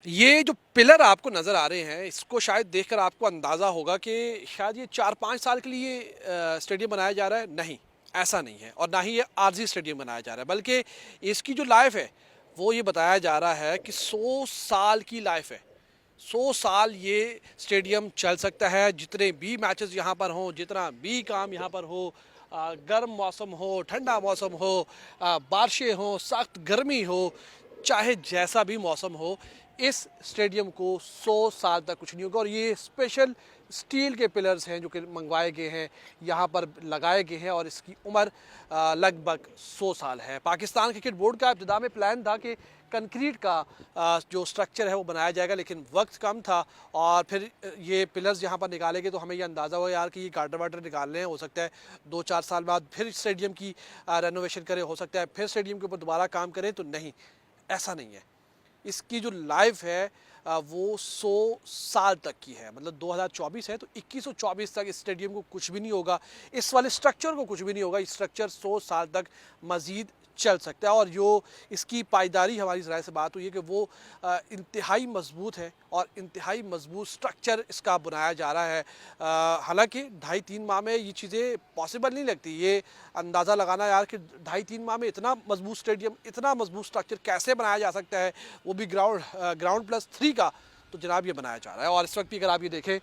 ये जो पिलर आपको नज़र आ रहे हैं, इसको शायद देखकर आपको अंदाज़ा होगा कि शायद ये 4-5 साल के लिए स्टेडियम बनाया जा रहा है। नहीं, ऐसा नहीं है और ना ही ये आरज़ी स्टेडियम बनाया जा रहा है, बल्कि इसकी जो लाइफ़ है, वो ये बताया जा रहा है कि 100 साल की लाइफ़ है। 100 साल ये स्टेडियम चल सकता है, जितने भी मैचेस यहाँ पर हों, जितना भी काम यहाँ पर हो, गर्म मौसम हो, ठंडा मौसम हो, बारिशें हों, सख्त गर्मी हो, चाहे जैसा भी मौसम हो, इस स्टेडियम को 100 साल तक कुछ नहीं होगा। और ये स्पेशल स्टील के पिलर्स हैं जो कि मंगवाए गए हैं, यहाँ पर लगाए गए हैं और इसकी उम्र लगभग 100 साल है। पाकिस्तान क्रिकेट बोर्ड का इब्तिदा में प्लान था कि कंक्रीट का जो स्ट्रक्चर है वो बनाया जाएगा, लेकिन वक्त कम था और फिर ये पिलर्स यहाँ पर निकाले गए तो हमें ये अंदाज़ा हुआ यार कि ये गार्डर वाटर निकालने हैं, हो सकता है 2-4 साल बाद फिर स्टेडियम की रेनोवेशन करें, हो सकता है फिर स्टेडियम के ऊपर दोबारा काम करें। तो नहीं, ऐसा नहीं है। इसकी जो लाइफ है वो 100 साल तक की है। मतलब 2024 है तो 2124 तक इस स्टेडियम को कुछ भी नहीं होगा, इस वाले स्ट्रक्चर को कुछ भी नहीं होगा। इस स्ट्रक्चर 100 साल तक मज़ीद चल सकता है और जो इसकी पायदारी हमारी ज़राए से बात हुई है कि वो इंतहाई मजबूत है और इंतहाई मजबूत स्ट्रक्चर इसका बनाया जा रहा है। हालांकि 2.5-3 माह में ये चीज़ें पॉसिबल नहीं लगती। ये अंदाज़ा लगाना यार कि 2.5-3 माह में इतना मजबूत स्टेडियम, इतना मजबूत स्ट्रक्चर कैसे बनाया जा सकता है, वो भी ग्राउंड प्लस 3 का, तो जनाब ये बनाया जा रहा है। और इस वक्त भी अगर आप ये देखें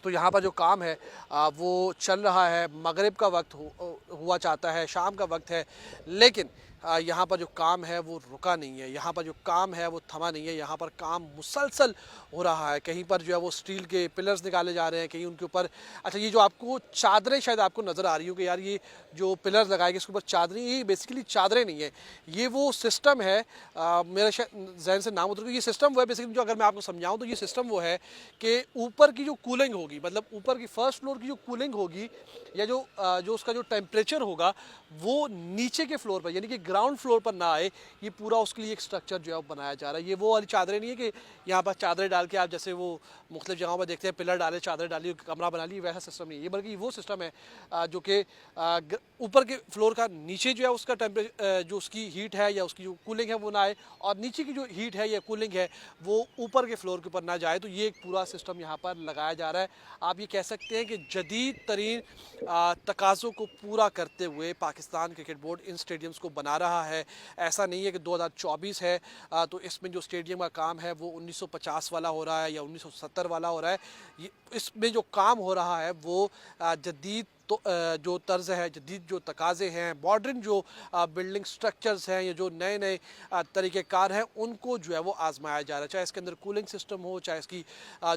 तो यहाँ पर जो काम है वो चल रहा है। मगरिब का वक्त हुआ चाहता है, शाम का वक्त है, लेकिन यहाँ पर जो काम है वो रुका नहीं है, यहाँ पर जो काम है वो थमा नहीं है। यहाँ पर काम मुसलसल हो रहा है। कहीं पर जो है वो स्टील के पिलर्स निकाले जा रहे हैं, कहीं उनके ऊपर अच्छा ये जो आपको चादरें शायद आपको नज़र आ रही हो कि यार ये जो पिलर्स लगाए गए इसके ऊपर चादरें, ये बेसिकली चादरें नहीं है, ये वो सिस्टम है। मेरा शायद जहन से नाम उतर, ये सिस्टम वो है बेसिकली, जो अगर मैं आपको समझाऊँ तो ये सिस्टम वो है कि ऊपर की जो कूलिंग होगी, मतलब ऊपर की फर्स्ट फ्लोर की जो कूलिंग होगी या जो उसका जो टेम्परेचर होगा वो नीचे के फ्लोर पर यानी कि ग्राउंड फ्लोर पर ना आए, ये पूरा उसके लिए एक स्ट्रक्चर जो है वो बनाया जा रहा है। ये वो वाली चादरें नहीं है कि यहाँ पर चादरें डाल के आप जैसे वो मुख्तलिफ जगहों पर देखते हैं पिलर डाले, चादर डाली, कमरा बना ली, वैसा सिस्टम नहीं है ये, बल्कि वो सिस्टम है जो कि ऊपर के फ्लोर का नीचे जो है उसका टेम्परेचर, जो उसकी हीट है या उसकी जो कूलिंग है वो ना आए, और नीचे की जो हीट है या कूलिंग है वो ऊपर के फ्लोर के ऊपर ना जाए। तो ये एक पूरा सिस्टम यहाँ पर लगाया जा रहा है। आप ये कह सकते हैं कि जदीद तरीन तकाज़ों को पूरा करते हुए पाकिस्तान क्रिकेट बोर्ड इन स्टेडियम्स को बना रहा है। ऐसा नहीं है कि 2024 है तो इसमें जो स्टेडियम का काम है वो 1950 वाला हो रहा है या 1970 वाला हो रहा है। ये इसमें जो काम हो रहा है वो जदीद तो जो तर्ज है, जदीद जो तकाज़े हैं, मॉडर्न जो बिल्डिंग स्ट्रक्चर्स हैं, ये जो नए नए तरीक़ेकार हैं, उनको जो है वो आजमाया जा रहा है। चाहे इसके अंदर कूलिंग सिस्टम हो, चाहे इसकी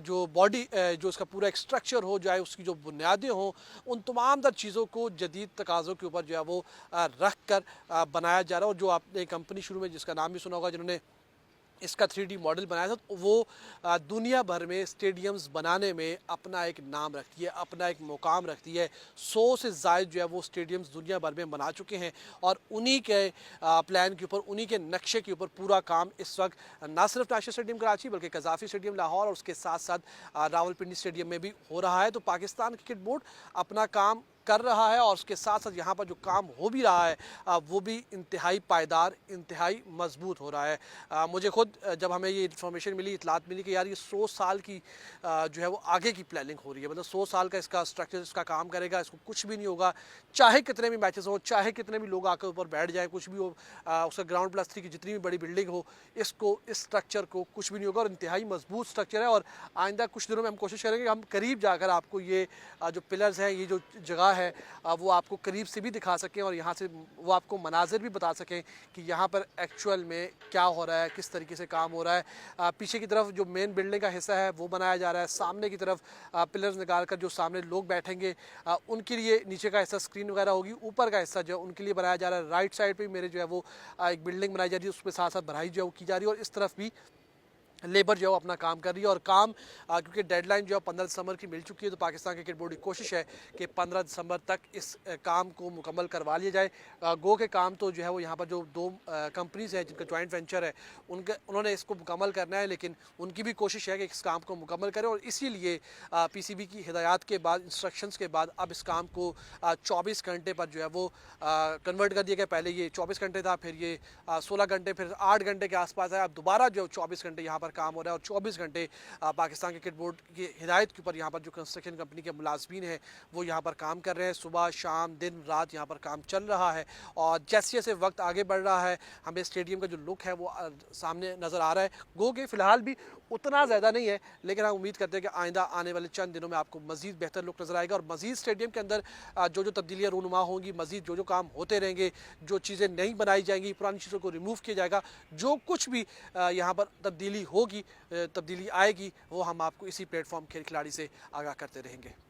जो बॉडी जो इसका पूरा एक स्ट्रक्चर हो, चाहे उसकी जो बुनियादें हों, उन तमाम तर चीज़ों को जदीद तकाज़ों के ऊपर जो है वो रख कर बनाया जा रहा है। और जो आपने कंपनी शुरू में जिसका नाम भी सुना होगा, जिन्होंने इसका 3D मॉडल बनाया था, तो वो दुनिया भर में स्टेडियम्स बनाने में अपना एक नाम रखती है, अपना एक मुकाम रखती है। 100 से ज़ायद जो है वो स्टेडियम्स दुनिया भर में बना चुके हैं और उन्हीं के प्लान के ऊपर, उन्हीं के नक्शे के ऊपर पूरा काम इस वक्त ना सिर्फ नेशनल स्टेडियम कराची बल्कि कज़ाफ़ी स्टेडियम लाहौर और उसके साथ साथ रावलपिंडी स्टेडियम में भी हो रहा है। तो पाकिस्तान क्रिकेट बोर्ड अपना काम कर रहा है और उसके साथ साथ यहाँ पर जो काम हो भी रहा है वो भी इंतहाई पायदार, इंतहाई मजबूत हो रहा है। मुझे खुद जब हमें ये इन्फॉर्मेशन मिली, इतलात मिली कि यार ये 100 साल की जो है वो आगे की प्लानिंग हो रही है, मतलब 100 साल का इसका स्ट्रक्चर, इसका काम करेगा, इसको कुछ भी नहीं होगा, चाहे कितने भी मैचेस हो, चाहे कितने भी लोग आकर ऊपर बैठ जाए, कुछ भी हो, उसका ग्राउंड प्लस 3 की जितनी भी बड़ी बिल्डिंग हो, इसको, इस स्ट्रक्चर को कुछ भी नहीं होगा और इंतहाई मजबूत स्ट्रक्चर है। और आइंदा कुछ दिनों में हम कोशिश करेंगे कि हम करीब जाकर आपको ये जो पिलर्स हैं, ये जो जगह है वो आपको करीब से भी दिखा सकें और यहाँ से वो आपको मनाजिर भी बता सकें कि यहाँ पर एक्चुअल में क्या हो रहा है, किस तरीके से काम हो रहा है। पीछे की तरफ जो मेन बिल्डिंग का हिस्सा है वो बनाया जा रहा है, सामने की तरफ पिलर्स निकाल कर जो सामने लोग बैठेंगे उनके लिए नीचे का हिस्सा स्क्रीन वगैरह होगी, ऊपर का हिस्सा जो है उनके लिए बनाया जा रहा है। राइट साइड पर मेरे जो है वो एक बिल्डिंग बनाई जा रही है, उसमें साथ साथ भराई जो है वो की जा रही है और इस तरफ भी लेबर जो है अपना काम कर रही है। और काम क्योंकि डेडलाइन जो है 15 दिसंबर की मिल चुकी है, तो पाकिस्तान क्रिकेट बोर्ड की कोशिश है कि 15 दिसंबर तक इस काम को मुकम्मल करवा लिया जाए। गो के काम तो जो है वो यहाँ पर जो दो कंपनीज हैं जिनका जॉइंट वेंचर है उन्होंने इसको मुकम्मल करना है, लेकिन उनकी भी कोशिश है कि इस काम को मुकम्मल करें और इसीलिए PCB की हिदायत के बाद, इंस्ट्रक्शंस के बाद अब इस काम को 24 घंटे पर जो है वो कन्वर्ट कर दिया गया। पहले ये 24 घंटे था, फिर ये 16 घंटे, फिर 8 घंटे के आसपास है, अब दोबारा जो 24 घंटे यहाँ पर पर काम हो रहा है और 24 घंटे पाकिस्तान क्रिकेट बोर्ड की हिदायत के ऊपर यहाँ पर जो कंस्ट्रक्शन कंपनी के मुलाजमीन हैं वो यहाँ पर काम कर रहे हैं। सुबह शाम दिन रात यहाँ पर काम चल रहा है और जैसे जैसे वक्त आगे बढ़ रहा है हमें स्टेडियम का जो लुक है वो सामने नज़र आ रहा है। गो के फ़िलहाल भी उतना ज़्यादा नहीं है, लेकिन हम उम्मीद करते हैं कि आइंदा आने वाले चंद दिनों में आपको मज़ीद बेहतर लुक नज़र आएगा और मज़ीद स्टेडियम के अंदर जो जो तब्दीलियाँ रूनुमा होंगी, मज़ीद जो जो काम होते रहेंगे, जो चीज़ें नहीं बनाई जाएंगी, पुरानी चीज़ों को रिमूव किया जाएगा, जो कुछ भी यहाँ पर तब्दीली होगी, तब्दीली आएगी, वो हम आपको इसी प्लेटफॉर्म खेल खिलाड़ी से आगाह करते रहेंगे।